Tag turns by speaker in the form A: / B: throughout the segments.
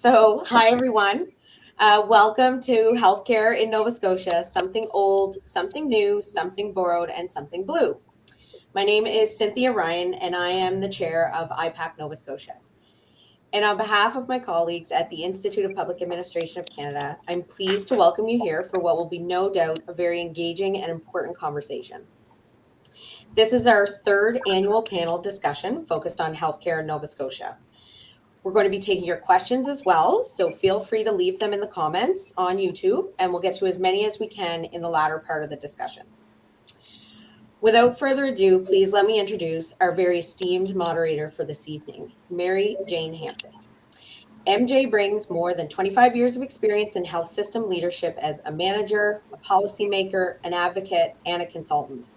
A: Hi everyone. Welcome to Healthcare in Nova Scotia, something old, something new, something borrowed, and something blue. My name is Cynthia Ryan, and I am the chair of IPAC Nova Scotia. And on behalf of my colleagues at the Institute of Public Administration of Canada, I'm pleased to welcome you here for what will be no doubt a very engaging and important conversation. This is our third annual panel discussion focused on healthcare in Nova Scotia. We're going to be taking your questions as well, so feel free to leave them in the comments on YouTube, and we'll get to as many as we can in the latter part of the discussion. Without further ado, please let me introduce our very esteemed moderator for this evening, Mary Jane Hampton. MJ brings more than 25 years of experience in health system leadership as a manager, a policymaker, an advocate, and a consultant.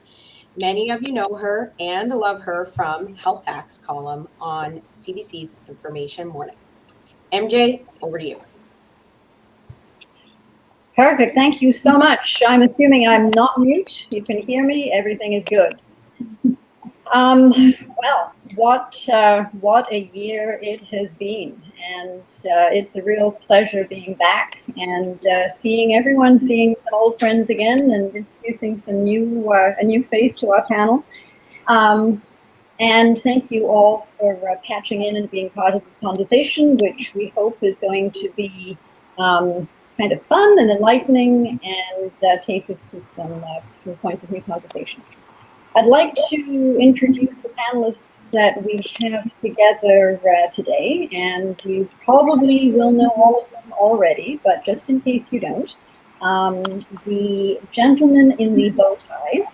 A: Many of you know her and love her from Health Hacks column on CBC's Information Morning. MJ, over to you.
B: Perfect. Thank you so much. I'm assuming I'm not mute. You can hear me. Everything is good. Well, what a year it has been, and it's a real pleasure being back and seeing some old friends again, and introducing a new face to our panel. And thank you all for patching in and being part of this conversation, which we hope is going to be kind of fun and enlightening, and take us to some points of new conversation. I'd like to introduce the panelists that we have together today, and you probably will know all of them already, but just in case you don't, the gentleman in the bow tie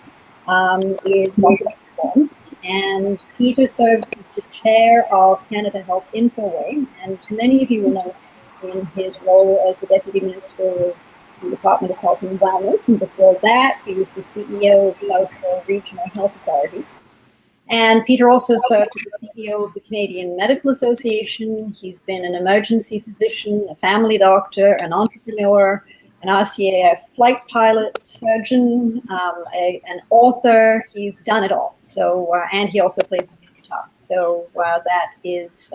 B: is Dr. Peter, and Peter serves as the chair of Canada Health Infoway, and many of you will know in his role as the Deputy Minister of the Department of Health and Wellness, and before that he was the CEO of Southwell Regional Health Authority. And Peter also served as the CEO of the Canadian Medical Association. He's been an emergency physician, a family doctor, an entrepreneur, an RCAF flight pilot, surgeon, an author. He's done it all. So, and he also plays the guitar. So that is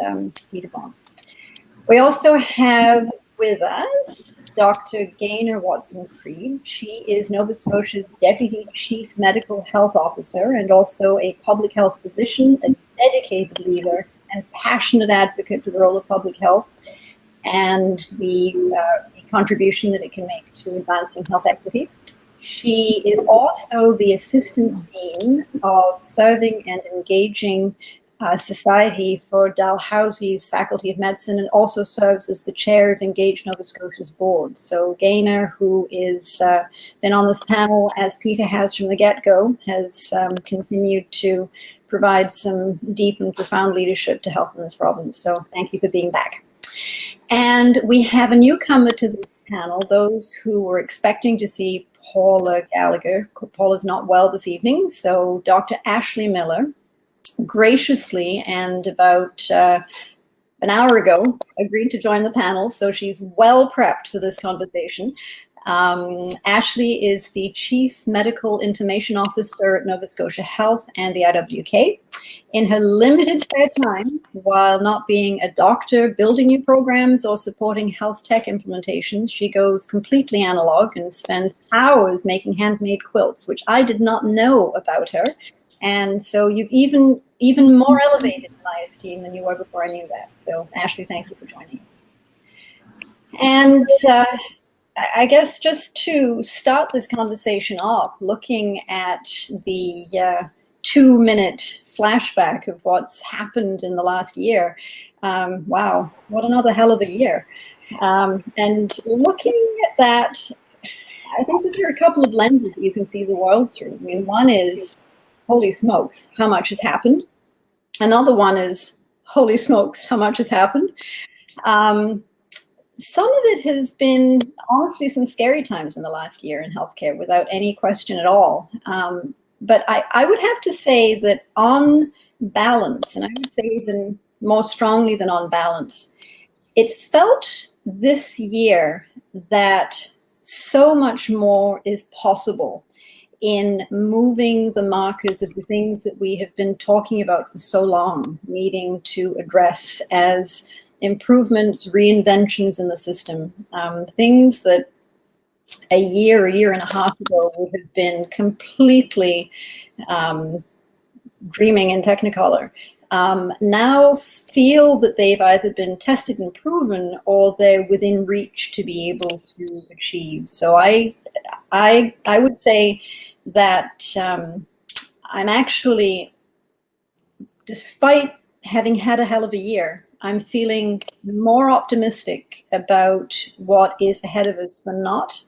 B: Peter Bond. We also have with us Dr. Gaynor Watson-Creed. She is Nova Scotia's Deputy Chief Medical Health Officer and also a public health physician, a dedicated leader and passionate advocate for the role of public health and the contribution that it can make to advancing health equity. She is also the Assistant Dean of Serving and Engaging Society for Dalhousie's Faculty of Medicine, and also serves as the chair of Engage Nova Scotia's board. So Gaynor, who is been on this panel as Peter has from the get-go, has continued to provide some deep and profound leadership to health in this province. So thank you for being back. And we have a newcomer to this panel, those who were expecting to see Paula Gallagher. Paula's not well this evening, so Dr. Ashley Miller graciously and about an hour ago agreed to join the panel, so she's well prepped for this conversation. Ashley is the Chief Medical Information Officer at Nova Scotia Health and the IWK. In her limited spare time, while not being a doctor, building new programs, or supporting health tech implementations, she goes completely analog and spends hours making handmade quilts, which I did not know about her. And so you've even more elevated my esteem than you were before I knew that. So Ashley, thank you for joining us. And I guess just to start this conversation off, looking at the 2-minute flashback of what's happened in the last year. Wow, what another hell of a year. And looking at that, I think that there are a couple of lenses that you can see the world through. I mean, one is, holy smokes, how much has happened? Another one is, holy smokes, how much has happened? Some of it has been, honestly, some scary times in the last year in healthcare, without any question at all. But I would have to say that on balance, and I would say even more strongly than on balance, it's felt this year that so much more is possible in moving the markers of the things that we have been talking about for so long, needing to address as improvements, reinventions in the system, things that a year and a half ago would have been completely dreaming in Technicolor, now feel that they've either been tested and proven or they're within reach to be able to achieve. So I would say that I'm actually, despite having had a hell of a year, I'm feeling more optimistic about what is ahead of us than not,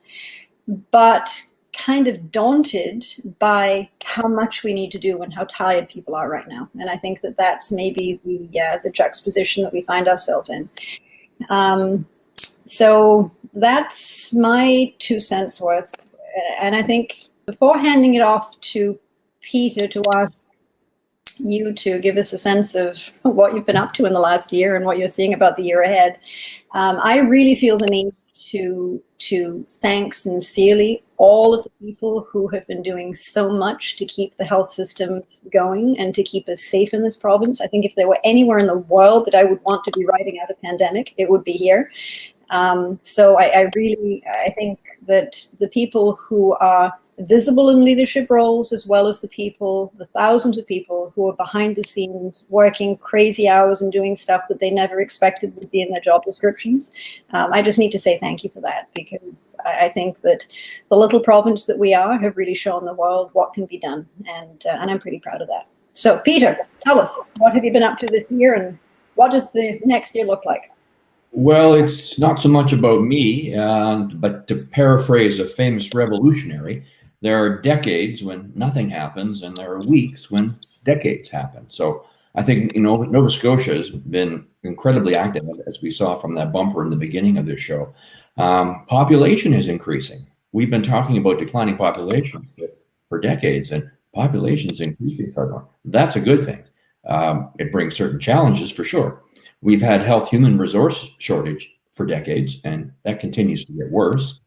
B: but kind of daunted by how much we need to do and how tired people are right now. And I think that that's maybe the juxtaposition that we find ourselves in. So that's my 2 cents worth. And I think before handing it off to Peter to ask you to give us a sense of what you've been up to in the last year and what you're seeing about the year ahead, I really feel the need to thank sincerely all of the people who have been doing so much to keep the health system going and to keep us safe in this province. I think if there were anywhere in the world that I would want to be riding out a pandemic, it would be here. So I think that the people who are visible in leadership roles, as well as the thousands of people who are behind the scenes working crazy hours and doing stuff that they never expected would be in their job descriptions. I just need to say thank you for that, because I think that the little province that we are have really shown the world what can be done, and I'm pretty proud of that. So Peter, tell us, what have you been up to this year, and what does the next year look like?
C: Well, it's not so much about me, but to paraphrase a famous revolutionary, there are decades when nothing happens, and there are weeks when decades happen. So I think, Nova Scotia has been incredibly active, as we saw from that bumper in the beginning of this show. Population is increasing. We've been talking about declining population for decades, and population is increasing suddenly. That's a good thing. It brings certain challenges, for sure. We've had health human resource shortage for decades, and that continues to get worse.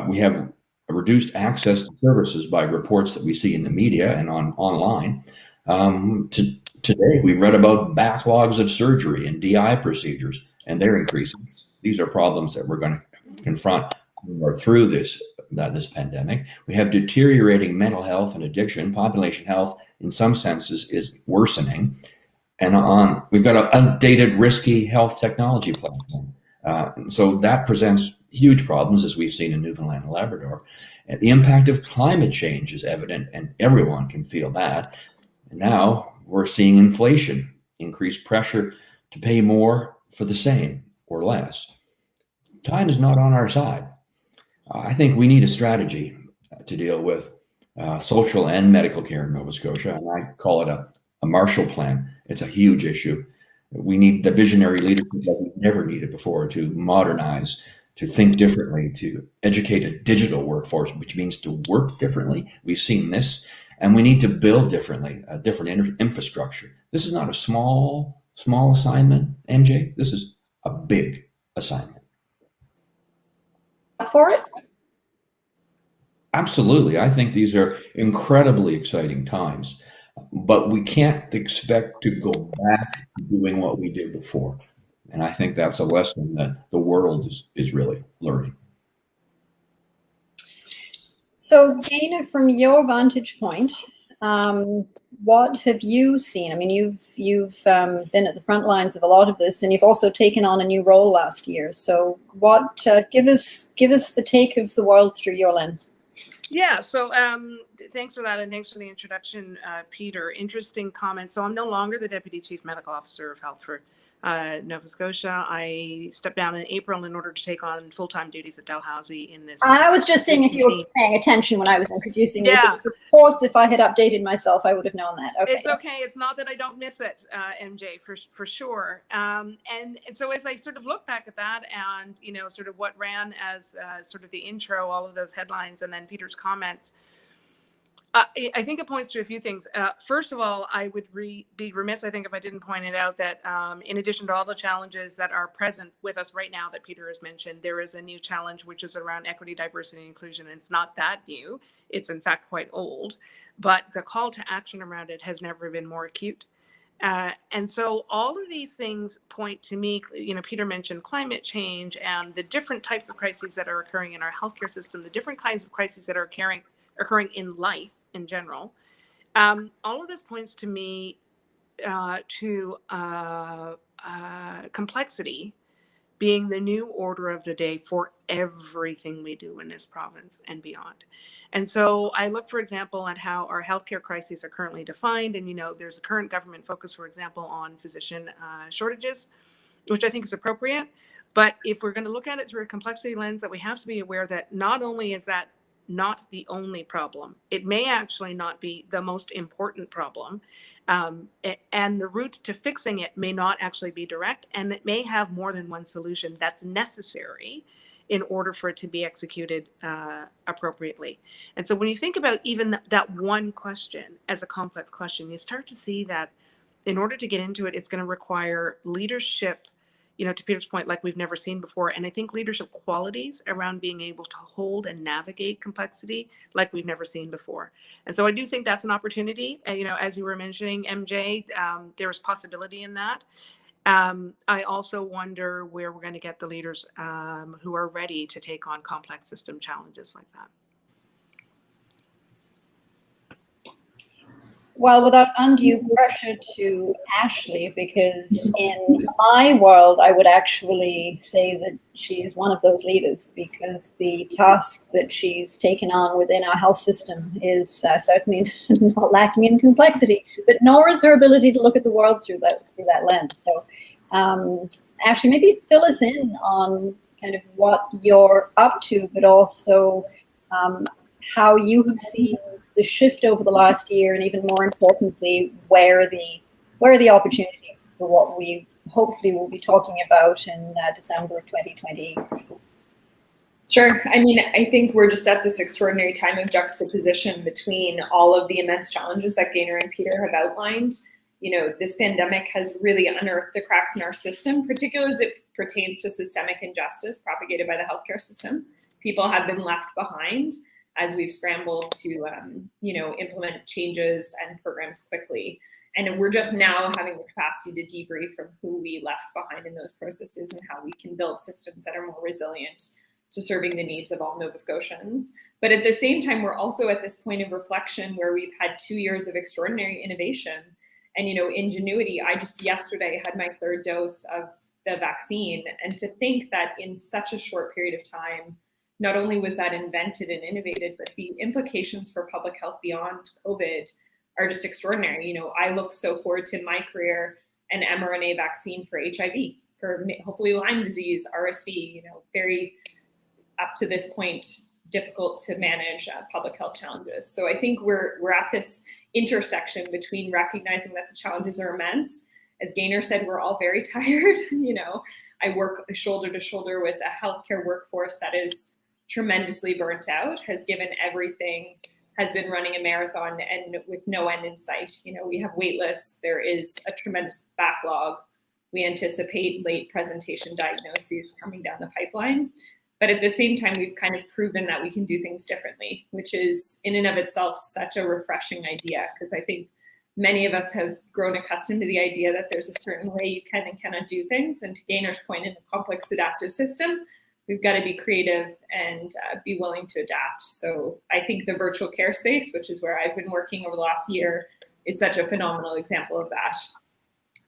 C: We have a reduced access to services by reports that we see in the media and online. Today, we've read about backlogs of surgery and DI procedures, and they're increasing. These are problems that we're going to confront when we're through this pandemic. We have deteriorating mental health and addiction. Population health, in some senses, is worsening. And we've got an outdated, risky health technology platform. So that presents huge problems, as we've seen in Newfoundland and Labrador. And the impact of climate change is evident, and everyone can feel that. And now we're seeing inflation, increased pressure to pay more for the same or less. Time is not on our side. I think we need a strategy to deal with social and medical care in Nova Scotia, and I call it a Marshall Plan. It's a huge issue. We need the visionary leadership that we've never needed before to modernize, to think differently, to educate a digital workforce, which means to work differently. We've seen this, and we need to build differently, a different infrastructure. This is not a small assignment, MJ. This is a big assignment.
B: For it?
C: Absolutely. I think these are incredibly exciting times, but we can't expect to go back to doing what we did before. And I think that's a lesson that the world is really learning.
B: So Dana, from your vantage point, what have you seen? I mean, you've been at the front lines of a lot of this, and you've also taken on a new role last year. So what, give us the take of the world through your lens.
D: Yeah, so thanks for that, and thanks for the introduction, Peter. Interesting comment. So I'm no longer the Deputy Chief Medical Officer of Health for Nova Scotia. I stepped down in April in order to take on full-time duties at Dalhousie in this.
B: I was just seeing if you were paying attention when I was introducing you.
D: Yeah.
B: Of course, if I had updated myself, I would have known that. Okay.
D: It's okay. It's not that I don't miss it, MJ, for sure. And so as I sort of look back at that and, sort of what ran as sort of the intro, all of those headlines, and then Peter's comments, I think it points to a few things. First of all, I would be remiss, I think, if I didn't point it out that in addition to all the challenges that are present with us right now that Peter has mentioned, there is a new challenge, which is around equity, diversity, and inclusion. And it's not that new. It's in fact quite old, but the call to action around it has never been more acute. And so all of these things point to me, Peter mentioned climate change and the different types of crises that are occurring in our healthcare system, the different kinds of crises that are occurring in life in general. All of this points to me to complexity being the new order of the day for everything we do in this province and beyond. And so I look, for example, at how our healthcare crises are currently defined. And, there's a current government focus, for example, on physician shortages, which I think is appropriate. But if we're going to look at it through a complexity lens, that we have to be aware that not only is that not the only problem, it may actually not be the most important problem. And the route to fixing it may not actually be direct, and it may have more than one solution that's necessary in order for it to be executed appropriately. And so when you think about even that one question as a complex question, you start to see that in order to get into it, it's going to require leadership, to Peter's point, like we've never seen before. And I think leadership qualities around being able to hold and navigate complexity like we've never seen before. And so I do think that's an opportunity. As you were mentioning, MJ, there is possibility in that. I also wonder where we're going to get the leaders who are ready to take on complex system challenges like that.
B: Well, without undue pressure to Ashley, because in my world, I would actually say that she's one of those leaders, because the task that she's taken on within our health system is certainly not lacking in complexity, but nor is her ability to look at the world through that lens. So, Ashley, maybe fill us in on kind of what you're up to, but also how you have seen the shift over the last year, and even more importantly, where are the opportunities for what we hopefully will be talking about in December of 2020.
E: Sure. I mean, I think we're just at this extraordinary time of juxtaposition between all of the immense challenges that Gaynor and Peter have outlined. This pandemic has really unearthed the cracks in our system, particularly as it pertains to systemic injustice propagated by the healthcare system. People have been left behind as we've scrambled to, implement changes and programs quickly. And we're just now having the capacity to debrief from who we left behind in those processes and how we can build systems that are more resilient to serving the needs of all Nova Scotians. But at the same time, we're also at this point of reflection where we've had 2 years of extraordinary innovation and, ingenuity. I just yesterday had my 3rd dose of the vaccine. And to think that in such a short period of time, not only was that invented and innovated, but the implications for public health beyond COVID are just extraordinary. I look so forward to my career, an mRNA vaccine for HIV, for hopefully Lyme disease, RSV, very up to this point, difficult to manage public health challenges. So I think we're at this intersection between recognizing that the challenges are immense. As Gaynor said, we're all very tired. I work shoulder to shoulder with a healthcare workforce that is tremendously burnt out, has given everything, has been running a marathon and with no end in sight. We have wait lists. There is a tremendous backlog. We anticipate late presentation diagnoses coming down the pipeline. But at the same time, we've kind of proven that we can do things differently, which is in and of itself such a refreshing idea, because I think many of us have grown accustomed to the idea that there's a certain way you can and cannot do things. And to Gaynor's point, in a complex adaptive system, we've got to be creative and be willing to adapt. So I think the virtual care space, which is where I've been working over the last year, is such a phenomenal example of that.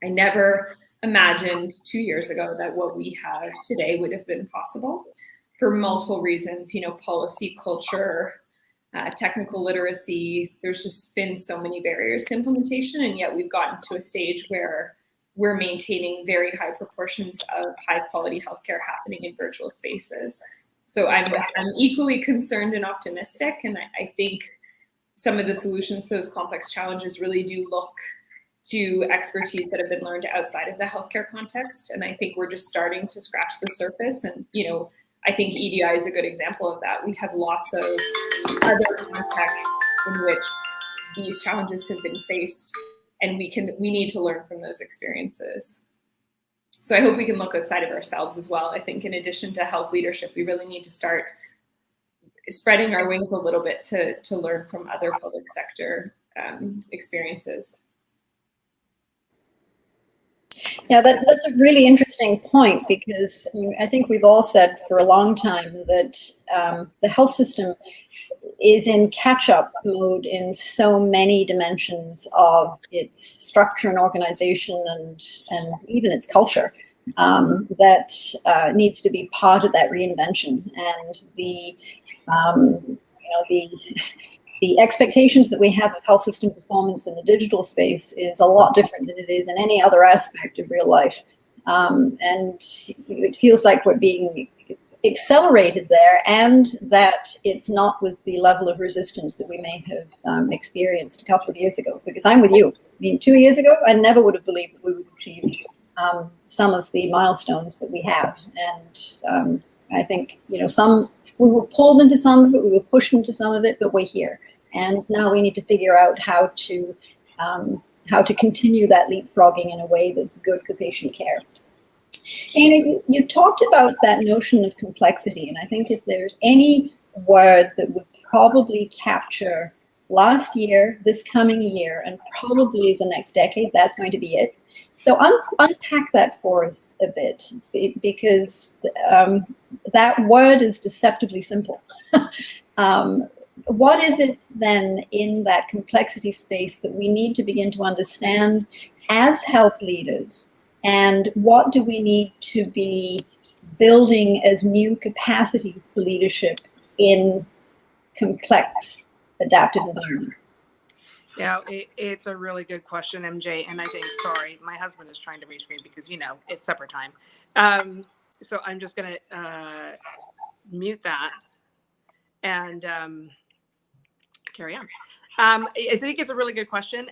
E: I never imagined 2 years ago that what we have today would have been possible for multiple reasons, policy, culture, technical literacy. There's just been so many barriers to implementation, and yet we've gotten to a stage where we're maintaining very high proportions of high quality healthcare happening in virtual spaces. So I'm equally concerned and optimistic. And I think some of the solutions to those complex challenges really do look to expertise that have been learned outside of the healthcare context. And I think we're just starting to scratch the surface. And, I think EDI is a good example of that. We have lots of other contexts in which these challenges have been faced, and we need to learn from those experiences. So I hope we can look outside of ourselves as well. I think in addition to health leadership, we really need to start spreading our wings a little bit to learn from other public sector experiences.
B: Yeah, that's a really interesting point, because I think we've all said for a long time that the health system is in catch-up mode in so many dimensions of its structure and organization, and even its culture, that needs to be part of that reinvention. And the expectations that we have of health system performance in the digital space is a lot different than it is in any other aspect of real life. And it feels like we're being accelerated there, and that it's not with the level of resistance that we may have experienced a couple of years ago. Because I'm with you. I mean, 2 years ago, I never would have believed that we would achieve some of the milestones that we have. And I think, we were pulled into some of it, we were pushed into some of it, but we're here. And now we need to figure out how to continue that leapfrogging in a way that's good for patient care. And you talked about that notion of complexity, and I think if there's any word that would probably capture last year, this coming year, and probably the next decade, that's going to be it. So unpack that for us a bit, because that word is deceptively simple. What is it then in that complexity space that we need to begin to understand as health leaders? And what do we need to be building as new capacity for leadership in complex, adaptive environments?
D: Yeah, it's a really good question, MJ. And I think, sorry, my husband is trying to reach me because, it's supper time. So I'm just going to mute that and carry on. I think it's a really good question.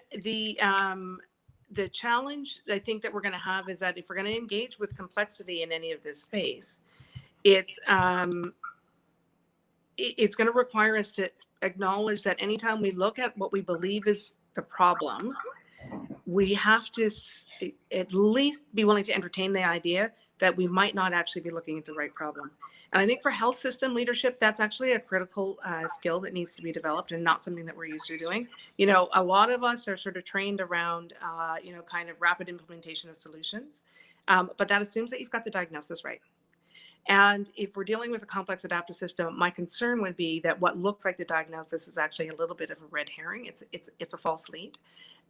D: The challenge I think that we're going to have is that if we're going to engage with complexity in any of this space, it's going to require us to acknowledge that anytime we look at what we believe is the problem, we have to at least be willing to entertain the idea that we might not actually be looking at the right problem. And I think for health system leadership, that's actually a critical skill that needs to be developed, and not something that we're used to doing. A lot of us are sort of trained around, kind of rapid implementation of solutions, but that assumes that you've got the diagnosis right. And if we're dealing with a complex adaptive system, my concern would be that what looks like the diagnosis is actually a little bit of a red herring. It's a false lead.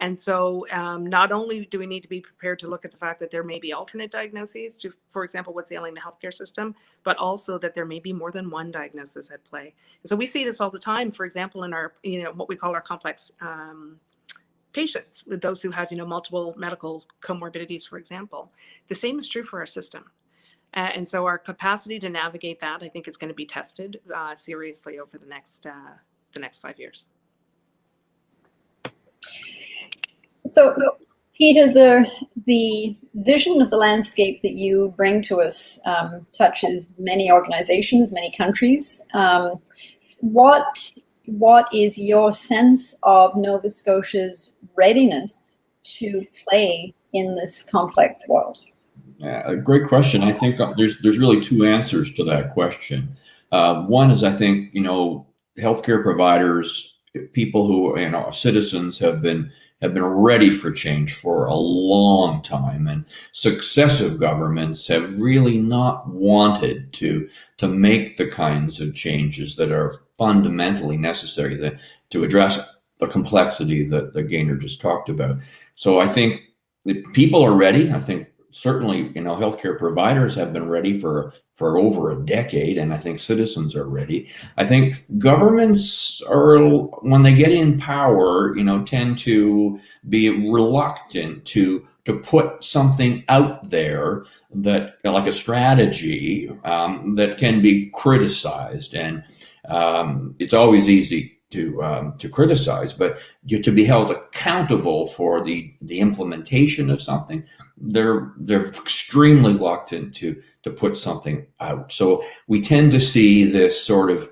D: And so not only do we need to be prepared to look at the fact that there may be alternate diagnoses to, for example, what's ailing the healthcare system, but also that there may be more than one diagnosis at play. And so we see this all the time, for example, in our, what we call our complex patients, with those who have, multiple medical comorbidities, for example. The same is true for our system. And so our capacity to navigate that, I think, is going to be tested seriously over the next 5 years.
B: So, Peter, the vision of the landscape that you bring to us touches many organizations, many countries. What is your sense of Nova Scotia's readiness to play in this complex world?
C: A great question. I think there's really two answers to that question. One is, I think, healthcare providers, people who, citizens have been ready for change for a long time, and successive governments have really not wanted to make the kinds of changes that are fundamentally necessary to address the complexity that Gaynor just talked about. So I think people are ready. I think certainly, healthcare providers have been ready for over a decade, and I think citizens are ready. I think governments are, when they get in power, tend to be reluctant to put something out there that, like a strategy, that can be criticized. And it's always easy to criticize, but to be held accountable for the implementation of something, they're extremely reluctant to put something out. So we tend to see this sort of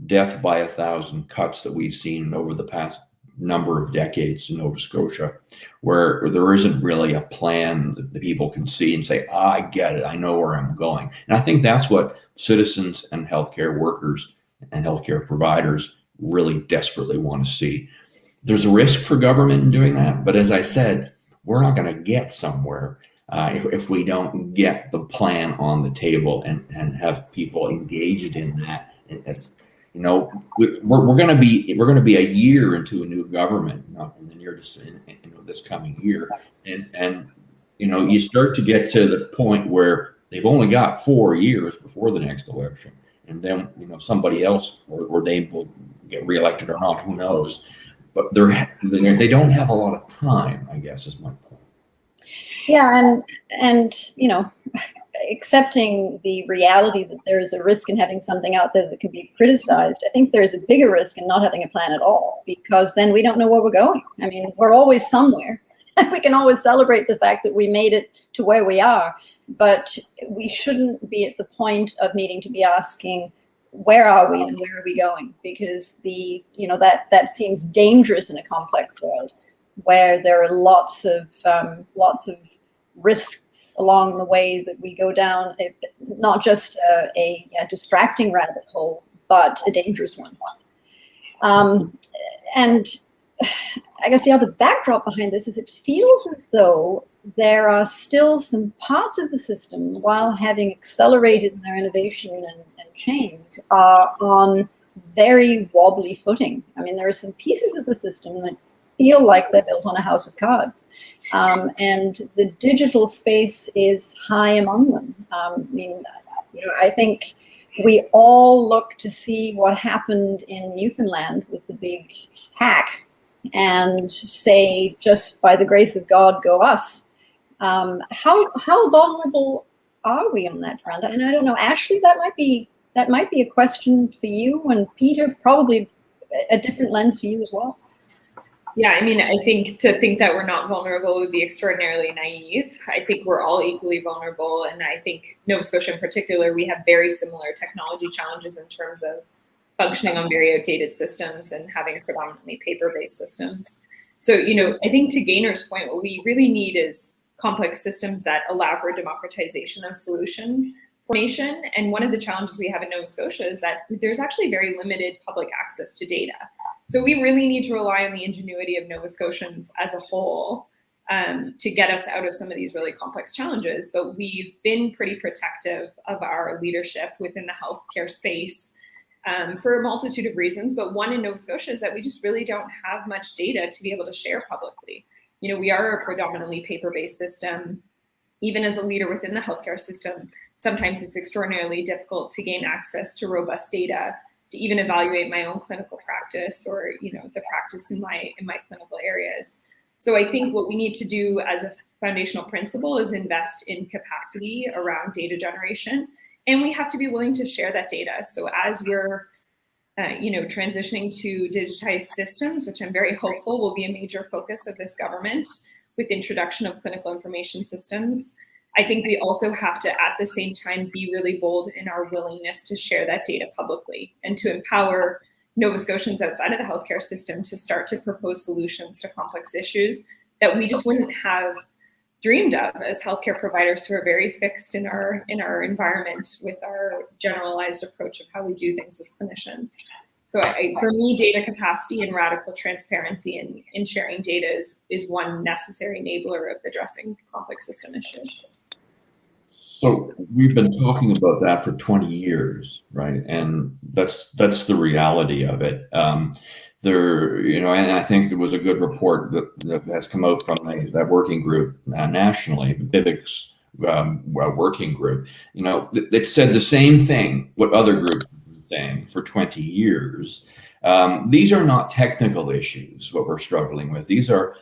C: death by 1,000 cuts that we've seen over the past number of decades in Nova Scotia, where there isn't really a plan that the people can see and say, I get it, I know where I'm going. And I think that's what citizens and healthcare workers and healthcare providers really desperately want to see. There's a risk for government in doing that, but as I said, we're not going to get somewhere if we don't get the plan on the table and have people engaged in that. You know, we're going to be a year into a new government, in the near this coming year, and you know, you start to get to the point where they've only got 4 years before the next election, and then, you know, somebody else, or they will get reelected or not, who knows? But they don't have a lot of time, I guess, is my point.
B: Yeah, and you know, accepting the reality that there is a risk in having something out there that can be criticized, I think there's a bigger risk in not having a plan at all, because then we don't know where we're going. I mean, we're always somewhere. We can always celebrate the fact that we made it to where we are, but we shouldn't be at the point of needing to be asking, where are we and where are we going? Because that seems dangerous in a complex world where there are lots of risks along the way that we go down, not just a distracting rabbit hole, but a dangerous one. And I guess the other backdrop behind this is it feels as though there are still some parts of the system, while having accelerated in their innovation and change, are on very wobbly footing. I mean, there are some pieces of the system that feel like they're built on a house of cards. And the digital space is high among them. I mean, I think we all look to see what happened in Newfoundland with the big hack and say, just by the grace of God, go us. How vulnerable are we on that front? And I don't know, Ashley, that might be a question for you, and Peter, probably a different lens for you as well.
E: Yeah, I mean, I think to think that we're not vulnerable would be extraordinarily naive. I think we're all equally vulnerable. And I think Nova Scotia in particular, we have very similar technology challenges in terms of functioning on very outdated systems and having predominantly paper-based systems. So, I think to Gaynor's point, what we really need is complex systems that allow for democratization of solution formation. And one of the challenges we have in Nova Scotia is that there's actually very limited public access to data. So we really need to rely on the ingenuity of Nova Scotians as a whole to get us out of some of these really complex challenges. But we've been pretty protective of our leadership within the healthcare space for a multitude of reasons. But one in Nova Scotia is that we just really don't have much data to be able to share publicly. We are a predominantly paper-based system. Even as a leader within the healthcare system, sometimes it's extraordinarily difficult to gain access to robust data to even evaluate my own clinical practice or the practice in my clinical areas. So I think what we need to do as a foundational principle is invest in capacity around data generation, and we have to be willing to share that data. So as we're transitioning to digitized systems, which I'm very hopeful will be a major focus of this government with introduction of clinical information systems, I think we also have to, at the same time, be really bold in our willingness to share that data publicly and to empower Nova Scotians outside of the healthcare system to start to propose solutions to complex issues that we just wouldn't have dreamed of as healthcare providers who are very fixed in our environment with our generalized approach of how we do things as clinicians. So for me, data capacity and radical transparency in sharing data is one necessary enabler of addressing complex system issues.
C: So we've been talking about that for 20 years, right? And that's the reality of it. And I think there was a good report that has come out from that working group nationally, the Civics working group. It said the same thing what other groups have been saying for 20 years. These are not technical issues, what we're struggling with. These are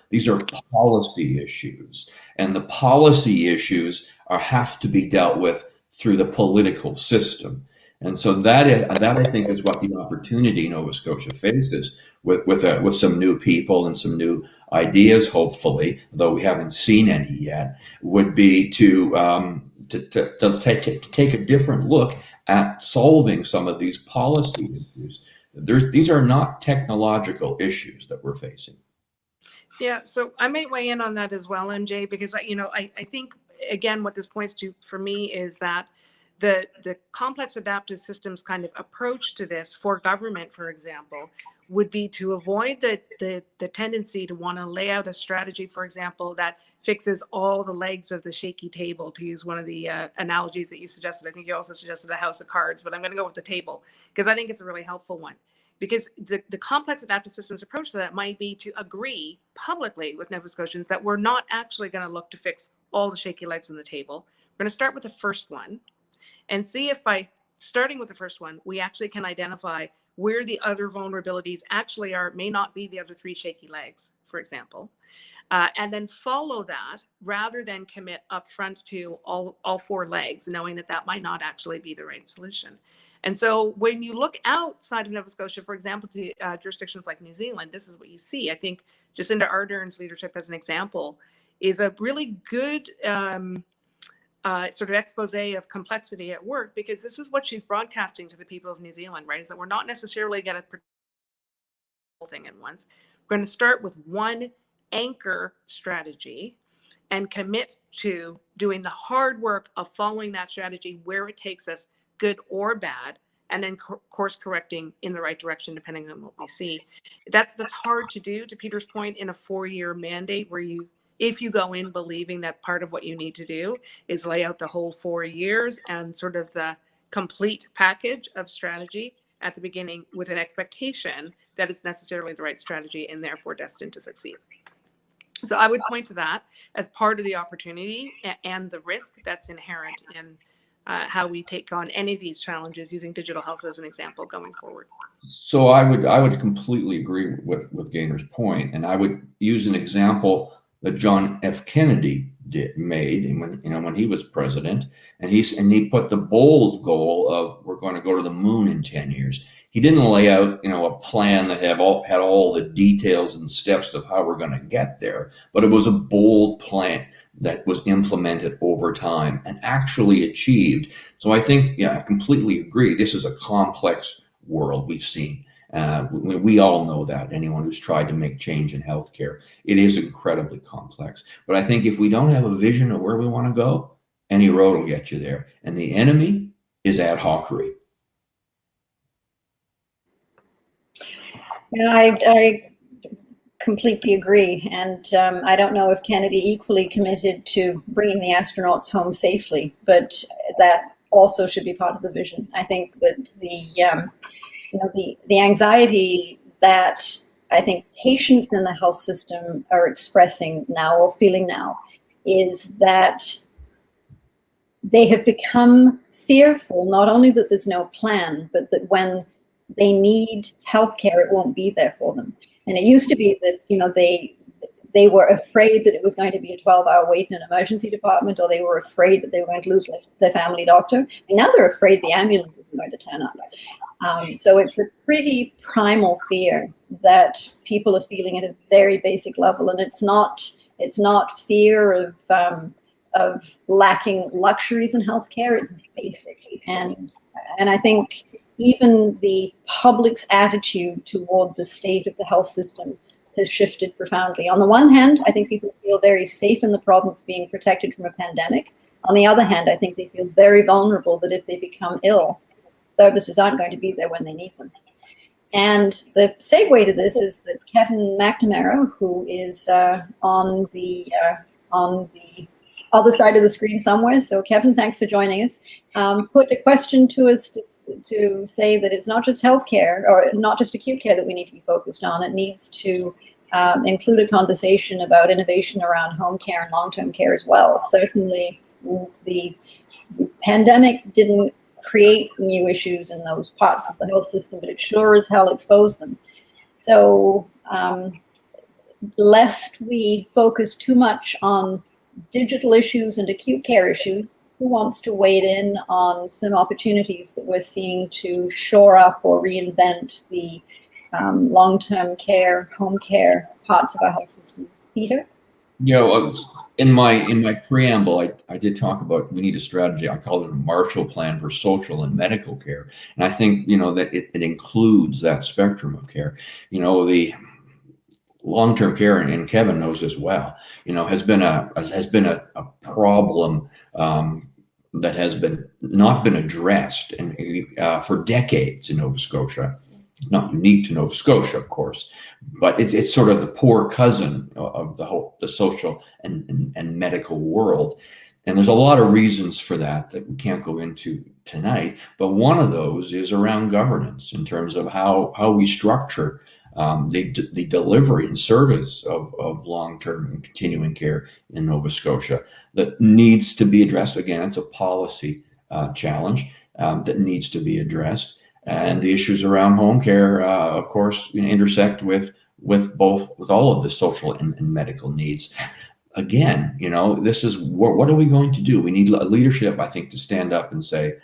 C: policy issues, and the policy issues have to be dealt with through the political system. And so that I think is what the opportunity Nova Scotia faces with some new people and some new ideas, hopefully, though we haven't seen any yet, would be to take a different look at solving some of these policy issues. These are not technological issues that we're facing.
D: Yeah, so I might weigh in on that as well, MJ, because I think, again, what this points to for me is that the complex adaptive systems kind of approach to this for government, for example, would be to avoid the tendency to want to lay out a strategy, for example, that fixes all the legs of the shaky table, to use one of the analogies that you suggested. I think you also suggested a house of cards, but I'm going to go with the table because I think it's a really helpful one. Because the complex adaptive systems approach to that might be to agree publicly with Nova Scotians that we're not actually going to look to fix all the shaky legs on the table. We're going to start with the first one and see if by starting with the first one, we actually can identify where the other vulnerabilities actually are. It may not be the other 3 shaky legs, for example. And then follow that rather than commit upfront to all 4 legs, knowing that that might not actually be the right solution. And so when you look outside of Nova Scotia, for example, to jurisdictions like New Zealand, this is what you see. I think Jacinda Ardern's leadership as an example is a really good sort of expose of complexity at work, because this is what she's broadcasting to the people of New Zealand, right? Is that we're not necessarily going to whole thing at once. We're going to start with one anchor strategy and commit to doing the hard work of following that strategy where it takes us, good or bad, and then course correcting in the right direction depending on what we see. That's hard to do, to Peter's point, in a 4-year mandate where if you go in believing that part of what you need to do is lay out the whole 4 years and sort of the complete package of strategy at the beginning with an expectation that it's necessarily the right strategy and therefore destined to succeed. So I would point to that as part of the opportunity and the risk that's inherent in how we take on any of these challenges, using digital health as an example going forward.
C: So I would completely agree with Gaynor's point, and I would use an example that John F. Kennedy made when he was president, and he put the bold goal of we're going to go to the moon in 10 years. He didn't lay out a plan that had all the details and steps of how we're going to get there, but it was a bold plan that was implemented over time and actually achieved. So I think, I completely agree. This is a complex world we've seen. We all know that, anyone who's tried to make change in healthcare. It is incredibly complex. But I think if we don't have a vision of where we want to go, any road will get you there. And the enemy is ad hocery.
B: I completely agree. And I don't know if Kennedy equally committed to bringing the astronauts home safely, but that also should be part of the vision. I think that the anxiety that I think patients in the health system are expressing now or feeling now is that they have become fearful, not only that there's no plan, but that when they need healthcare, it won't be there for them. And it used to be that, they were afraid that it was going to be a 12-hour wait in an emergency department, or they were afraid that they were going to lose their family doctor. And now they're afraid the ambulance isn't going to turn up. So it's a pretty primal fear that people are feeling at a very basic level. And it's not fear of lacking luxuries in healthcare. It's basic. And I think even the public's attitude toward the state of the health system has shifted profoundly. On the one hand, I think people feel very safe in the province being protected from a pandemic. On the other hand, I think they feel very vulnerable that if they become ill, services aren't going to be there when they need them. And the segue to this is that Kevin McNamara, who is on the other side of the screen somewhere. So Kevin, thanks for joining us. Put a question to us to say that it's not just healthcare or not just acute care that we need to be focused on. It needs to include a conversation about innovation around home care and long-term care as well. Certainly the pandemic didn't create new issues in those parts of the health system, but it sure as hell exposed them. So lest we focus too much on digital issues and acute care issues, who wants to wade in on some opportunities that we're seeing to shore up or reinvent the long-term care, home care parts of our health system? Peter?
C: In my preamble, I did talk about we need a strategy. I called it a Marshall Plan for social and medical care. And I think, that it includes that spectrum of care. The long-term care, and Kevin knows as well, has been a problem that has not been addressed for decades in Nova Scotia. not unique to Nova Scotia, of course, but it's sort of the poor cousin of the social and medical world. And there's a lot of reasons for that we can't go into tonight. But one of those is around governance in terms of how we structure the delivery and service of long-term and continuing care in Nova Scotia that needs to be addressed. Again, it's a policy challenge that needs to be addressed. And the issues around home care, of course, intersect with all of the social and medical needs. Again, this is what are we going to do? We need a leadership, I think, to stand up and say,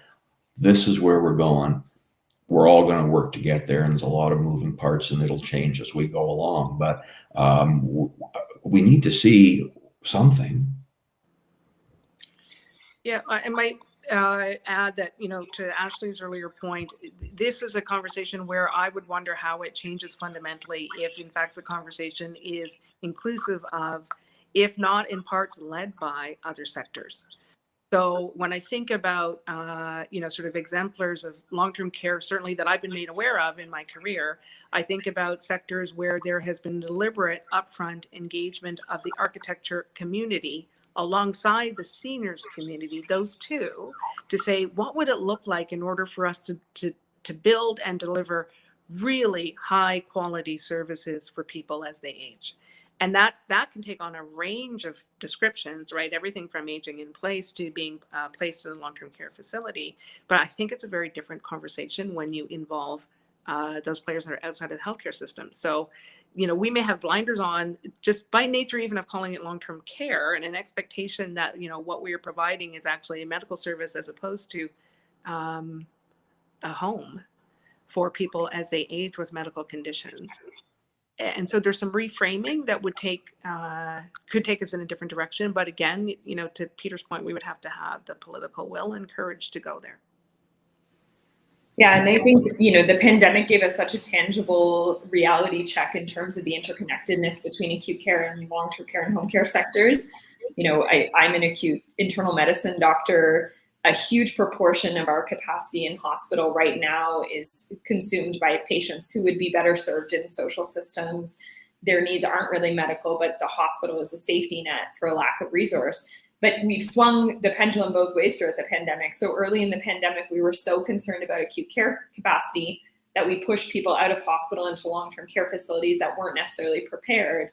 C: this is where we're going. We're all going to work to get there. And there's a lot of moving parts and it'll change as we go along. But we need to see something.
D: Yeah, I might add that, to Ashley's earlier point, this is a conversation where I would wonder how it changes fundamentally if, in fact, the conversation is inclusive of, if not in parts led by other sectors. So when I think about, sort of exemplars of long-term care, certainly that I've been made aware of in my career, I think about sectors where there has been deliberate upfront engagement of the architecture community alongside the seniors community, those two, to say, what would it look like in order for us to build and deliver really high quality services for people as they age? And that can take on a range of descriptions, right? Everything from aging in place to being placed in a long-term care facility. But I think it's a very different conversation when you involve those players that are outside of the healthcare system. So, we may have blinders on just by nature, even of calling it long-term care, and an expectation that, what we are providing is actually a medical service as opposed to a home for people as they age with medical conditions. And so there's some reframing that could take us in a different direction. But again, to Peter's point, we would have to have the political will and courage to go there.
E: Yeah, and I think, the pandemic gave us such a tangible reality check in terms of the interconnectedness between acute care and long-term care and home care sectors. I'm an acute internal medicine doctor. A huge proportion of our capacity in hospital right now is consumed by patients who would be better served in social systems. Their needs aren't really medical, but the hospital is a safety net for a lack of resource. But we've swung the pendulum both ways throughout the pandemic. So early in the pandemic, we were so concerned about acute care capacity that we pushed people out of hospital into long-term care facilities that weren't necessarily prepared.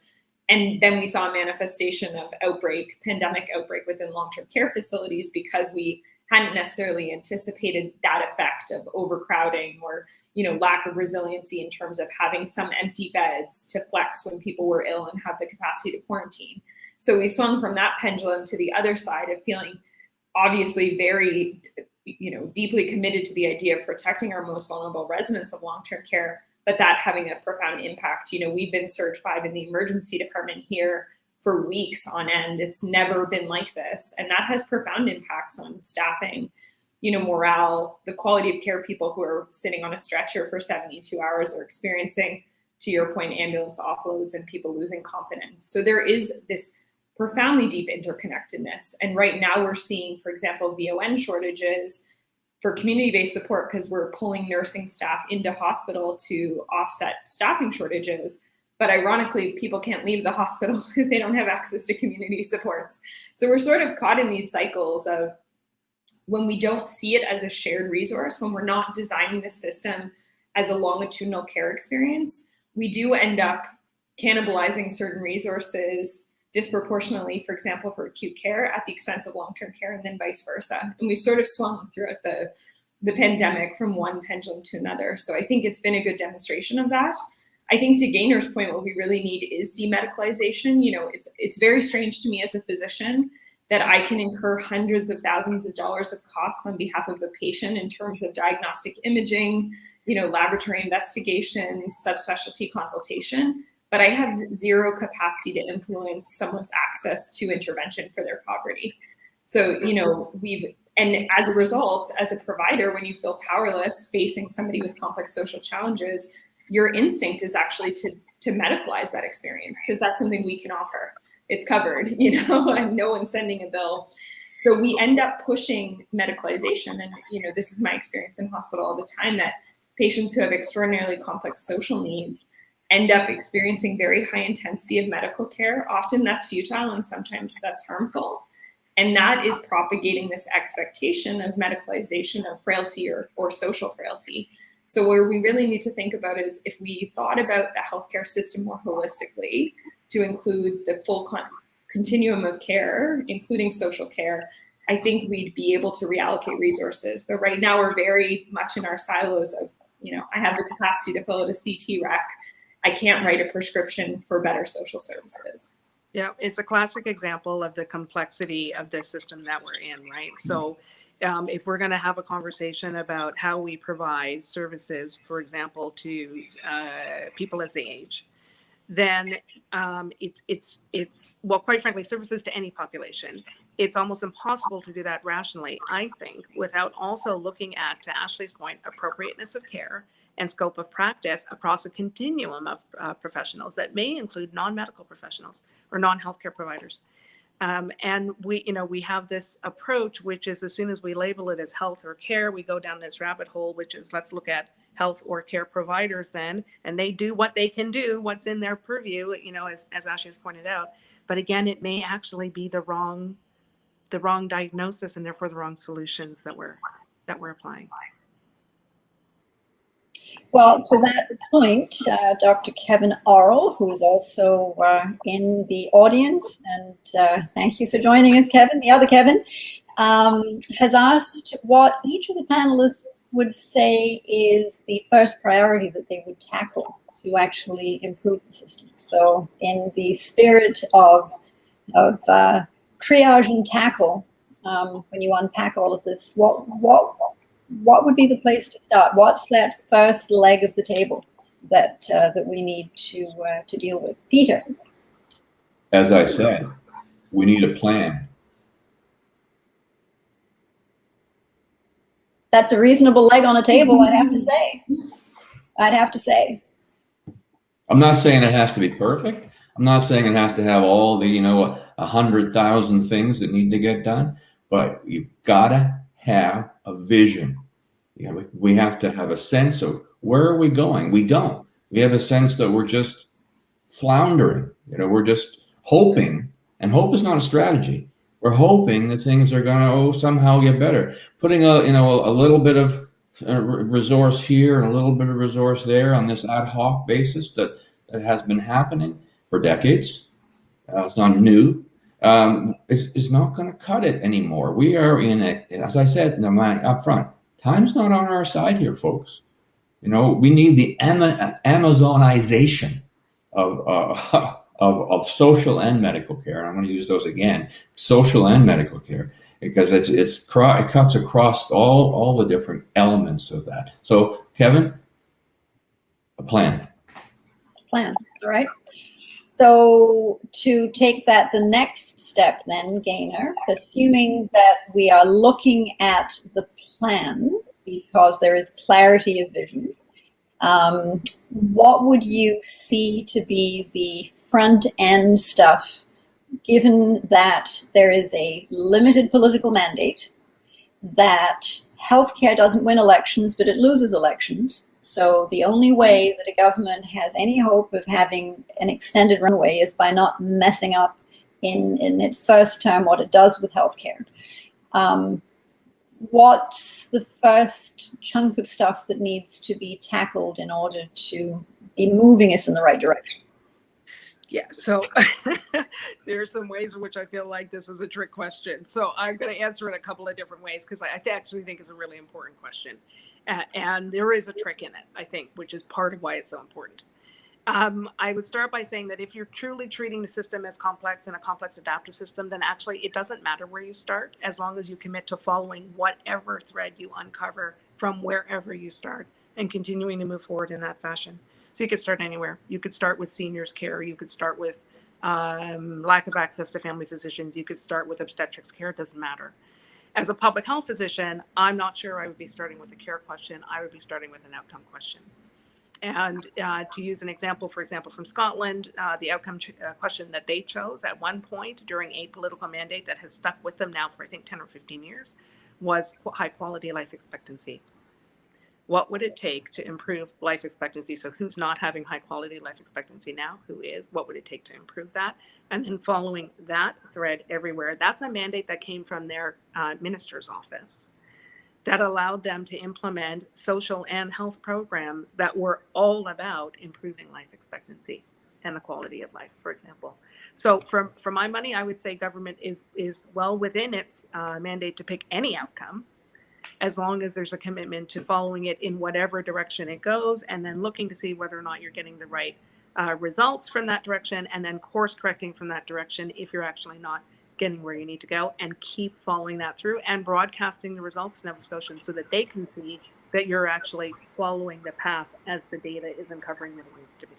E: And then we saw a manifestation of pandemic outbreak within long-term care facilities because we hadn't necessarily anticipated that effect of overcrowding or, lack of resiliency in terms of having some empty beds to flex when people were ill and have the capacity to quarantine. So we swung from that pendulum to the other side of feeling obviously very, deeply committed to the idea of protecting our most vulnerable residents of long-term care, but that having a profound impact. We've been Surge 5 in the emergency department here for weeks on end. It's never been like this. And that has profound impacts on staffing, morale, the quality of care. People who are sitting on a stretcher for 72 hours are experiencing, to your point, ambulance offloads and people losing confidence. So there is this profoundly deep interconnectedness. And right now we're seeing, for example, VON shortages for community-based support because we're pulling nursing staff into hospital to offset staffing shortages. But ironically, people can't leave the hospital if they don't have access to community supports. So we're sort of caught in these cycles of when we don't see it as a shared resource, when we're not designing the system as a longitudinal care experience, we do end up cannibalizing certain resources disproportionately, for example, for acute care at the expense of long-term care, and then vice versa. And we've sort of swung throughout the pandemic from one pendulum to another. So I think it's been a good demonstration of that. I think to Gaynor's point, what we really need is demedicalization. It's very strange to me as a physician that I can incur hundreds of thousands of dollars of costs on behalf of a patient in terms of diagnostic imaging, laboratory investigations, subspecialty consultation, but I have zero capacity to influence someone's access to intervention for their poverty. So, and as a result, as a provider, when you feel powerless facing somebody with complex social challenges, your instinct is actually to medicalize that experience because that's something we can offer. It's covered, and no one's sending a bill. So we end up pushing medicalization. And, this is my experience in hospital all the time, that patients who have extraordinarily complex social needs end up experiencing very high intensity of medical care. Often that's futile and sometimes that's harmful. And that is propagating this expectation of medicalization of frailty or social frailty. So where we really need to think about is if we thought about the healthcare system more holistically to include the full continuum of care, including social care, I think we'd be able to reallocate resources. But right now we're very much in our silos of, I have the capacity to fill out a CT rec. I can't write a prescription for better social services.
D: Yeah, it's a classic example of the complexity of the system that we're in, right? So if we're going to have a conversation about how we provide services, for example, to people as they age, then it's well, quite frankly, services to any population. It's almost impossible to do that rationally, I think, without also looking at, to Ashley's point, appropriateness of care and scope of practice across a continuum of professionals that may include non-medical professionals or non-healthcare providers. And we have this approach, which is as soon as we label it as health or care, we go down this rabbit hole, which is let's look at health or care providers then, and they do what they can do, what's in their purview, as Ashley has pointed out. But again, it may actually be the wrong diagnosis and therefore the wrong solutions that we're applying.
B: Well, to that point, Dr. Kevin Orrell, who is also in the audience, and thank you for joining us, Kevin, the other Kevin, has asked what each of the panelists would say is the first priority that they would tackle to actually improve the system. So in the spirit of triage and tackle, when you unpack all of this, what would be the place to start? What's that first leg of the table that we need to deal with? Peter.
C: As I said, we need a plan.
B: That's a reasonable leg on a table, I'd have to say.
C: I'm not saying it has to be perfect. I'm not saying it has to have all the 100,000 things that need to get done, but you've got to have a vision. We have to have a sense of where are we going. We don't. We have a sense that we're just floundering. We're just hoping, and hope is not a strategy. We're hoping that things are going to somehow get better. Putting a little bit of resource here and a little bit of resource there on this ad hoc basis that has been happening for decades. It's not new. Is not going to cut it anymore. We are in it, as I said up front. Time's not on our side here, folks. We need the Amazonization of social and medical care. And I'm going to use those again, social and medical care, because it cuts across all the different elements of that. So, Kevin, a plan.
B: All right. So to take that the next step then, Gaynor, assuming that we are looking at the plan because there is clarity of vision, what would you see to be the front end stuff, given that there is a limited political mandate, that healthcare doesn't win elections, but it loses elections? So the only way that a government has any hope of having an extended runway is by not messing up in its first term what it does with healthcare. What's the first chunk of stuff that needs to be tackled in order to be moving us in the right direction?
D: Yeah, so there's some ways in which I feel like this is a trick question. So I'm going to answer it a couple of different ways because I actually think it's a really important question. And there is a trick in it, I think, which is part of why it's so important. I would start by saying that if you're truly treating the system as complex and a complex adaptive system, then actually it doesn't matter where you start as long as you commit to following whatever thread you uncover from wherever you start and continuing to move forward in that fashion. So you could start anywhere. You could start with seniors care. You could start with lack of access to family physicians. You could start with obstetrics care. It doesn't matter. As a public health physician, I'm not sure I would be starting with a care question. I would be starting with an outcome question. And to use an example, for example, from Scotland, the outcome question that they chose at one point during a political mandate that has stuck with them now for, I think, 10 or 15 years was high quality life expectancy. what would it take to improve life expectancy? So who's not having high quality life expectancy now? Who is? What would it take to improve that? And then following that thread everywhere. That's a mandate that came from their minister's office that allowed them to implement social and health programs that were all about improving life expectancy and the quality of life, for example. So for my money, I would say government is well within its mandate to pick any outcome, as long as there's a commitment to following it in whatever direction it goes, and then looking to see whether or not you're getting the right results from that direction, and then course correcting from that direction if you're actually not getting where you need to go, and keep following that through and broadcasting the results to Nova Scotians so that they can see that you're actually following the path as the data is uncovering that it needs to be.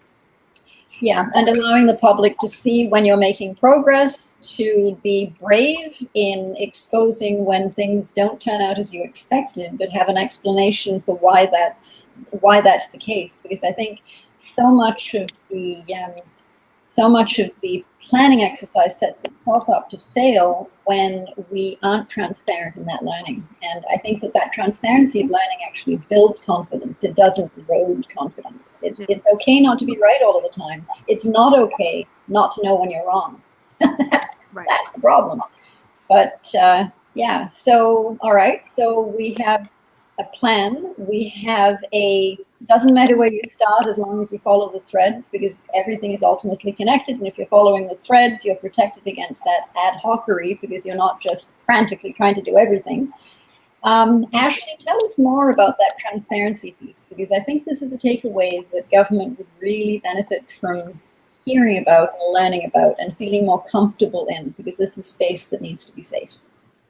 B: Yeah, and allowing the public to see when you're making progress, to be brave in exposing when things don't turn out as you expected, but have an explanation for why that's the case. Because I think so much of the planning exercise sets itself up to fail when we aren't transparent in that learning. And I think that transparency of learning actually builds confidence. It doesn't erode confidence. It's okay not to be right all of the time. It's not okay not to know when you're wrong. That's the problem. But yeah, so all right, so we have a plan. We have doesn't matter where you start as long as you follow the threads, because everything is ultimately connected. And if you're following the threads, you're protected against that ad hocery, because you're not just frantically trying to do everything. Ashley, tell us more about that transparency piece, because I think this is a takeaway that government would really benefit from hearing about and learning about and feeling more comfortable in, because this is space that needs to be safe.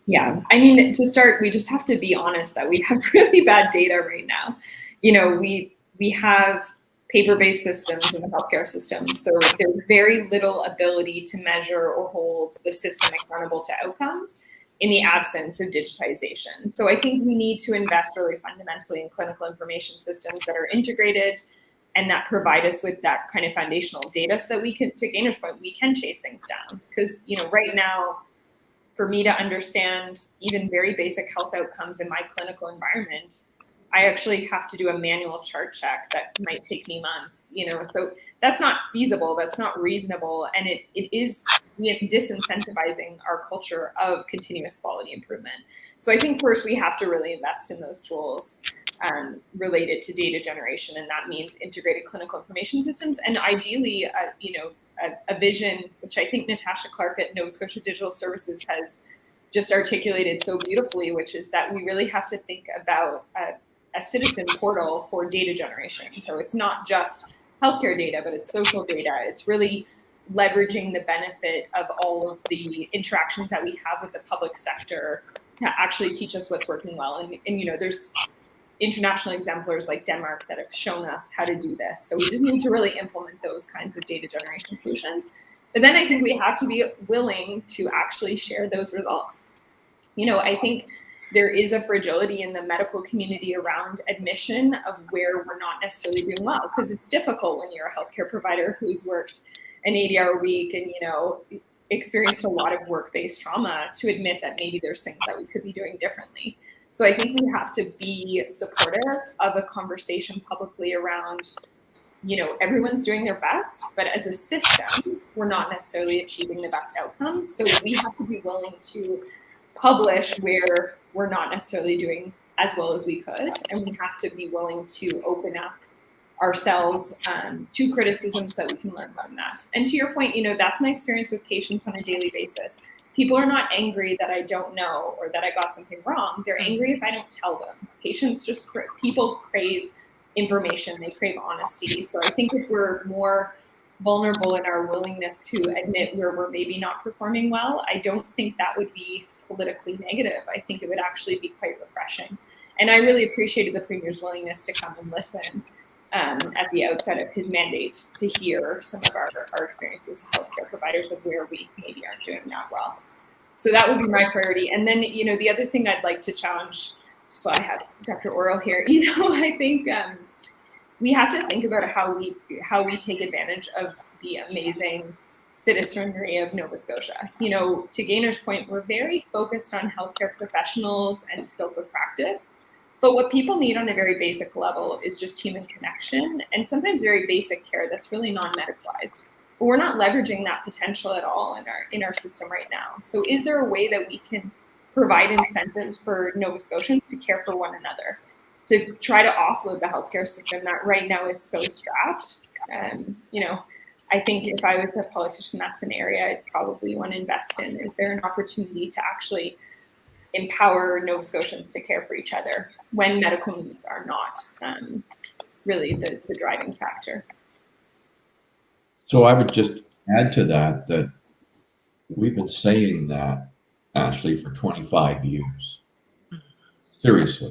E: Yeah, I mean, to start, we just have to be honest that we have really bad data right now. You know, we have paper-based systems in the healthcare system, so there's very little ability to measure or hold the system accountable to outcomes in the absence of digitization. So I think we need to invest really fundamentally in clinical information systems that are integrated and that provide us with that kind of foundational data so that we can, to Gainer's point, we can chase things down. Because, you know, right now, for me to understand even very basic health outcomes in my clinical environment, I actually have to do a manual chart check that might take me months, you know, so that's not feasible, that's not reasonable, and it is disincentivizing our culture of continuous quality improvement. So I think first we have to really invest in those tools related to data generation, and that means integrated clinical information systems, and ideally, a vision, which I think Natasha Clark at Nova Scotia Digital Services has just articulated so beautifully, which is that we really have to think about a citizen portal for data generation. So it's not just healthcare data, but it's social data. It's really leveraging the benefit of all of the interactions that we have with the public sector to actually teach us what's working well. And you know, there's international exemplars like Denmark that have shown us how to do this. So we just need to really implement those kinds of data generation solutions. But then I think we have to be willing to actually share those results. You know, I think there is a fragility in the medical community around admission of where we're not necessarily doing well, because it's difficult when you're a healthcare provider who's worked an 80-hour week and, you know, experienced a lot of work-based trauma to admit that maybe there's things that we could be doing differently. So I think we have to be supportive of a conversation publicly around, you know, everyone's doing their best, but as a system, we're not necessarily achieving the best outcomes. So we have to be willing to publish where we're not necessarily doing as well as we could. And we have to be willing to open up ourselves to criticism so that we can learn from that. And to your point, you know, that's my experience with patients on a daily basis. People are not angry that I don't know or that I got something wrong. They're angry if I don't tell them. Patients just, people crave information. They crave honesty. So I think if we're more vulnerable in our willingness to admit where we're maybe not performing well, I don't think that would be politically negative. I think it would actually be quite refreshing. And I really appreciated the Premier's willingness to come and listen at the outset of his mandate to hear some of our experiences as healthcare providers of where we maybe aren't doing that well. So that would be my priority. And then, you know, the other thing I'd like to challenge, just while I have Dr. Orrell here, you know, I think we have to think about how we take advantage of the amazing citizenry of Nova Scotia. You know, to Gainer's point, we're very focused on healthcare professionals and scope of practice, But what people need on a very basic level is just human connection and sometimes very basic care that's really non-medicalized. But we're not leveraging that potential at all in our system right now. So is there a way that we can provide incentives for Nova Scotians to care for one another, to try to offload the healthcare system that right now is so strapped? You know, I think if I was a politician, that's an area I'd probably want to invest in. Is there an opportunity to actually empower Nova Scotians to care for each other when medical needs are not really the driving factor?
C: So I would just add to that we've been saying that, Ashley, for 25 years. Seriously.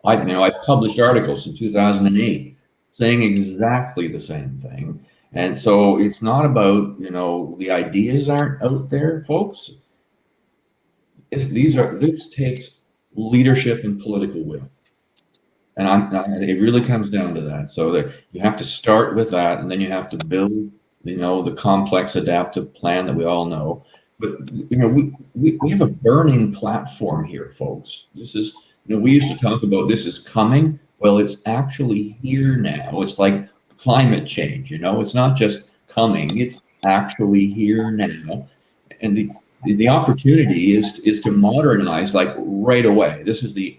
C: I've published articles in 2008 saying exactly the same thing. And so it's not about, the ideas aren't out there, folks. This takes leadership and political will. And it really comes down to that. So that you have to start with that, and then you have to build, the complex adaptive plan that we all know. But we have a burning platform here, folks. This is, we used to talk about this is coming. Well, it's actually here now. It's like climate change. It's not just coming; it's actually here now. And the opportunity is to modernize like right away. This is the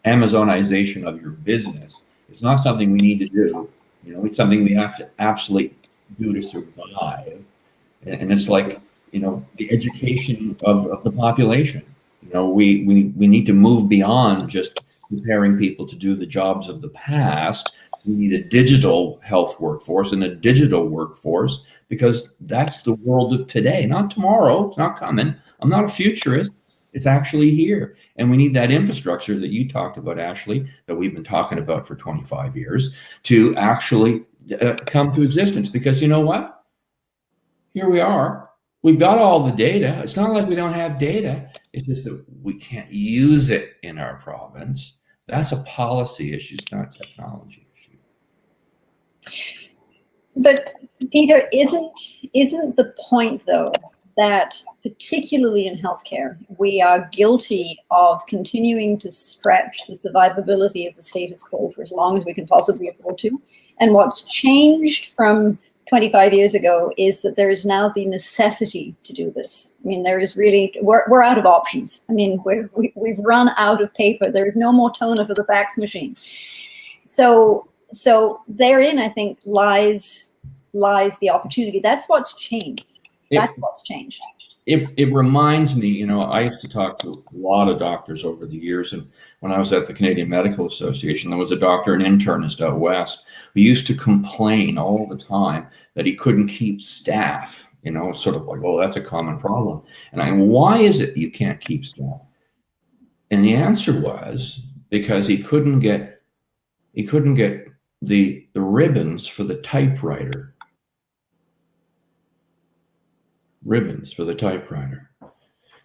C: Amazonization of your business. It's not something we need to do. It's something we have to absolutely do to survive. And it's like, the education of the population. We need to move beyond just preparing people to do the jobs of the past. We need a digital health workforce and a digital workforce, because that's the world of today, not tomorrow. It's not coming. I'm not a futurist. It's actually here. And we need that infrastructure that you talked about, Ashley, that we've been talking about for 25 years to actually come to existence. Because you know what? Here we are. We've got all the data. It's not like we don't have data. It's just that we can't use it in our province. That's a policy issue. It's not a technology issue.
B: But Peter, isn't the point though that particularly in healthcare, we are guilty of continuing to stretch the survivability of the status quo for as long as we can possibly afford to? And what's changed from 25 years ago is that there is now the necessity to do this. I mean, there is really, we're out of options. I mean, we've run out of paper. There is no more toner for the fax machine. So therein, I think, lies the opportunity. That's what's changed. That's what's changed.
C: It reminds me, I used to talk to a lot of doctors over the years, and when I was at the Canadian Medical Association, there was a doctor, an internist out west, who used to complain all the time that he couldn't keep staff. Sort of like, oh, that's a common problem. And why is it you can't keep staff? And the answer was because he couldn't get the ribbons for the typewriter. Ribbons for the typewriter.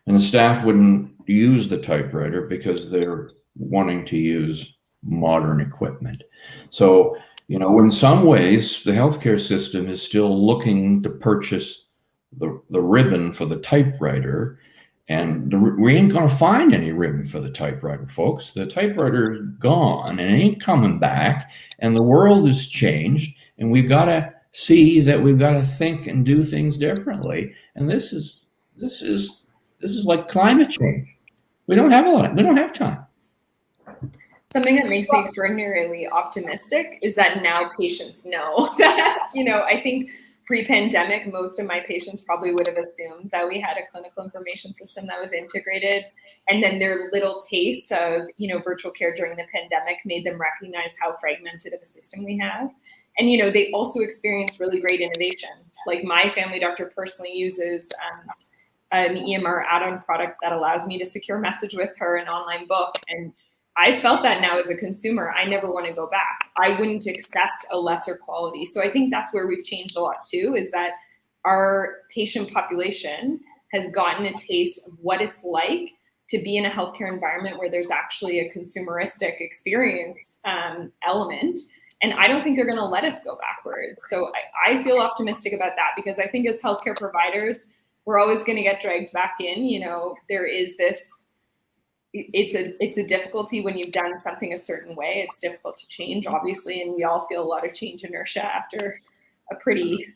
C: And the staff wouldn't use the typewriter because they're wanting to use modern equipment. So, in some ways, the healthcare system is still looking to purchase the ribbon for the typewriter. And we ain't going to find any ribbon for the typewriter, folks. The typewriter is gone and it ain't coming back. And the world has changed. And we've got to see that we've got to think and do things differently. And this is like climate change. We don't have time.
E: Something that makes me extraordinarily optimistic is that now patients know that, I think pre-pandemic, most of my patients probably would have assumed that we had a clinical information system that was integrated. And then their little taste of, virtual care during the pandemic made them recognize how fragmented of a system we have. And, they also experienced really great innovation. Like my family doctor personally uses an EMR add-on product that allows me to secure message with her, an online book. And I felt that now as a consumer, I never want to go back. I wouldn't accept a lesser quality. So I think that's where we've changed a lot too, is that our patient population has gotten a taste of what it's like to be in a healthcare environment where there's actually a consumeristic experience element. And I don't think they're going to let us go backwards. So I feel optimistic about that, because I think as healthcare providers, we're always going to get dragged back in. There is this it's a difficulty when you've done something a certain way. It's difficult to change, obviously, and we all feel a lot of change inertia after a pretty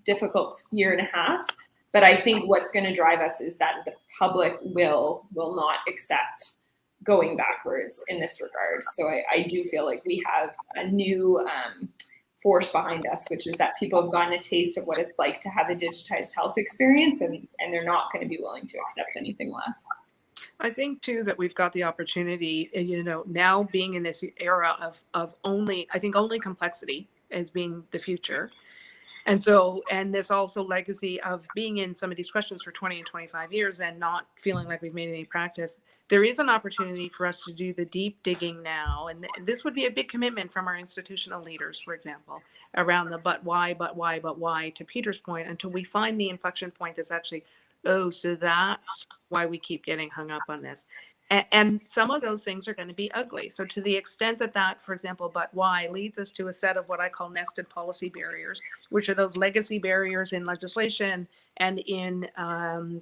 E: difficult year and a half. But I think what's going to drive us is that the public will not accept going backwards in this regard. So I do feel like we have a new force behind us, which is that people have gotten a taste of what it's like to have a digitized health experience, and they're not going to be willing to accept anything less.
D: I think too that we've got the opportunity, now being in this era of only complexity as being the future. And so, and this also legacy of being in some of these questions for 20 and 25 years and not feeling like we've made any practice. There is an opportunity for us to do the deep digging now. And this would be a big commitment from our institutional leaders, for example, around the but why, to Peter's point, until we find the inflection point that's actually, oh, so that's why we keep getting hung up on this. And some of those things are going to be ugly. So to the extent that, for example, but why leads us to a set of what I call nested policy barriers, which are those legacy barriers in legislation and in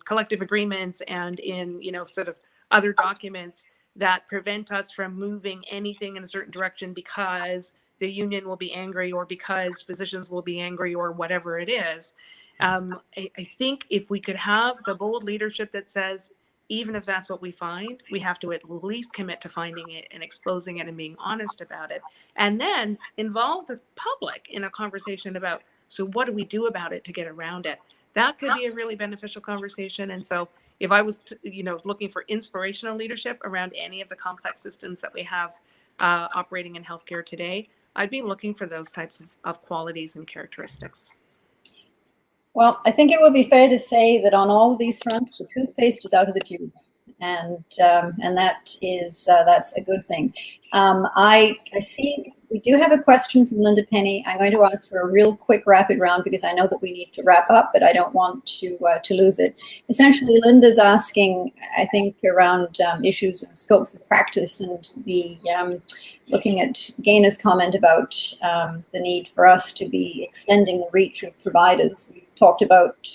D: collective agreements and in, sort of other documents that prevent us from moving anything in a certain direction because the union will be angry or because physicians will be angry or whatever it is. I think if we could have the bold leadership that says, even if that's what we find, we have to at least commit to finding it and exposing it and being honest about it. And then involve the public in a conversation about, so what do we do about it to get around it? That could be a really beneficial conversation. And so if I was, looking for inspirational leadership around any of the complex systems that we have operating in healthcare today, I'd be looking for those types of qualities and characteristics.
B: Well, I think it would be fair to say that on all of these fronts, the toothpaste is out of the tube, and that's a good thing. I see we do have a question from Linda Penny. I'm going to ask for a real quick rapid round because I know that we need to wrap up, but I don't want to lose it. Essentially, Linda's asking, I think, around issues of scopes of practice and the looking at Gaina's comment about the need for us to be extending the reach of providers. We've talked about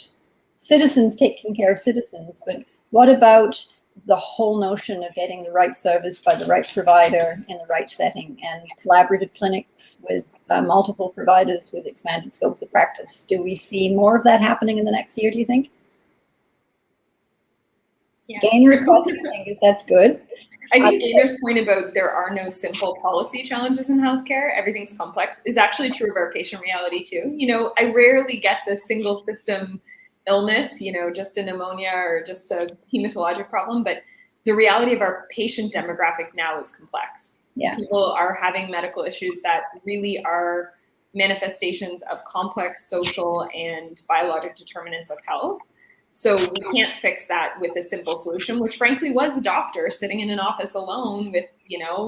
B: citizens taking care of citizens, but what about the whole notion of getting the right service by the right provider in the right setting and collaborative clinics with multiple providers with expanded scopes of practice? Do we see more of that happening in the next year, do you think?
E: Yes.
B: Gainer response, I think, is that's good.
E: I think Gainer's point about there are no simple policy challenges in healthcare, everything's complex, is actually true of our patient reality too. I rarely get the single system illness, just a pneumonia or just a hematologic problem, but the reality of our patient demographic now is complex.
B: Yeah.
E: People are having medical issues that really are manifestations of complex social and biologic determinants of health. So we can't fix that with a simple solution, which frankly was a doctor sitting in an office alone with,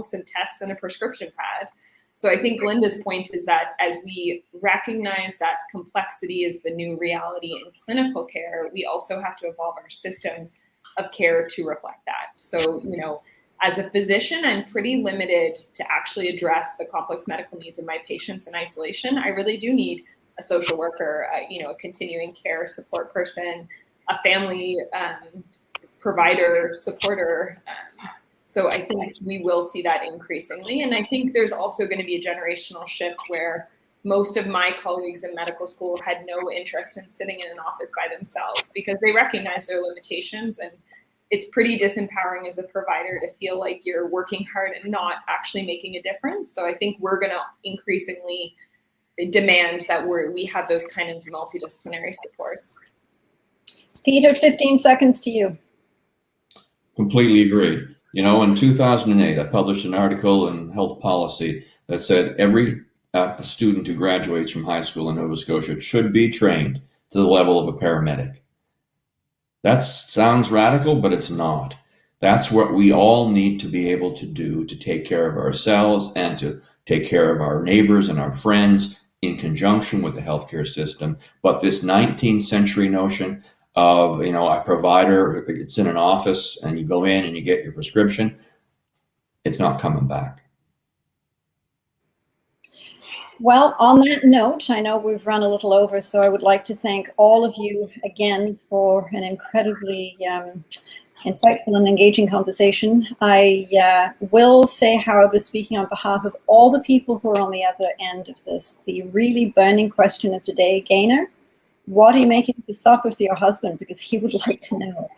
E: some tests and a prescription pad. So I think Linda's point is that as we recognize that complexity is the new reality in clinical care, we also have to evolve our systems of care to reflect that. So, as a physician, I'm pretty limited to actually address the complex medical needs of my patients in isolation. I really do need a social worker, a continuing care support person, a family provider, supporter. So I think we will see that increasingly. And I think there's also going to be a generational shift where most of my colleagues in medical school had no interest in sitting in an office by themselves because they recognize their limitations. And it's pretty disempowering as a provider to feel like you're working hard and not actually making a difference. So I think we're going to increasingly demand that we have those kind of multidisciplinary supports.
B: Peter, 15 seconds to you.
C: Completely agree. In 2008, I published an article in Health Policy that said every student who graduates from high school in Nova Scotia should be trained to the level of a paramedic. That sounds radical, but it's not. That's what we all need to be able to do to take care of ourselves and to take care of our neighbors and our friends in conjunction with the healthcare system. But this 19th century notion of, a provider, it's in an office and you go in and you get your prescription, it's not coming back.
B: Well, on that note, I know we've run a little over, so I would like to thank all of you again for an incredibly insightful and engaging conversation. I will say, however, speaking on behalf of all the people who are on the other end of this, the really burning question of today, Gaynor, what are you making for supper for your husband? Because he would like to know.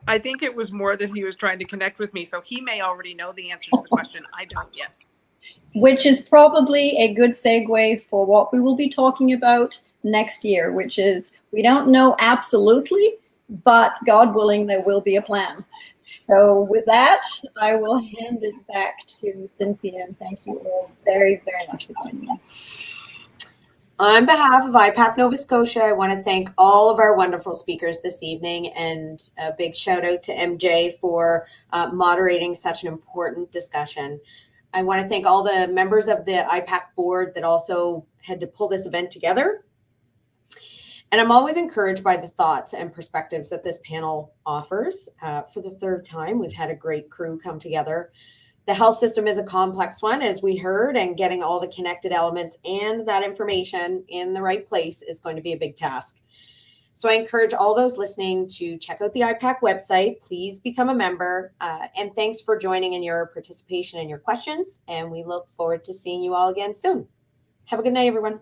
D: I think it was more that he was trying to connect with me, so he may already know the answer to the question. I don't yet.
B: Which is probably a good segue for what we will be talking about next year, which is we don't know absolutely, but God willing, there will be a plan. So with that, I will hand it back to Cynthia, and thank you all very, very much for joining me.
A: On behalf of IPAC Nova Scotia, I want to thank all of our wonderful speakers this evening, and a big shout out to MJ for moderating such an important discussion. I want to thank all the members of the IPAC board that also had to pull this event together. And I'm always encouraged by the thoughts and perspectives that this panel offers. For the third time, we've had a great crew come together. The health system is a complex one, as we heard, and getting all the connected elements and that information in the right place is going to be a big task. So I encourage all those listening to check out the IPAC website. Please become a member. And thanks for joining and your participation and your questions. And we look forward to seeing you all again soon. Have a good night, everyone.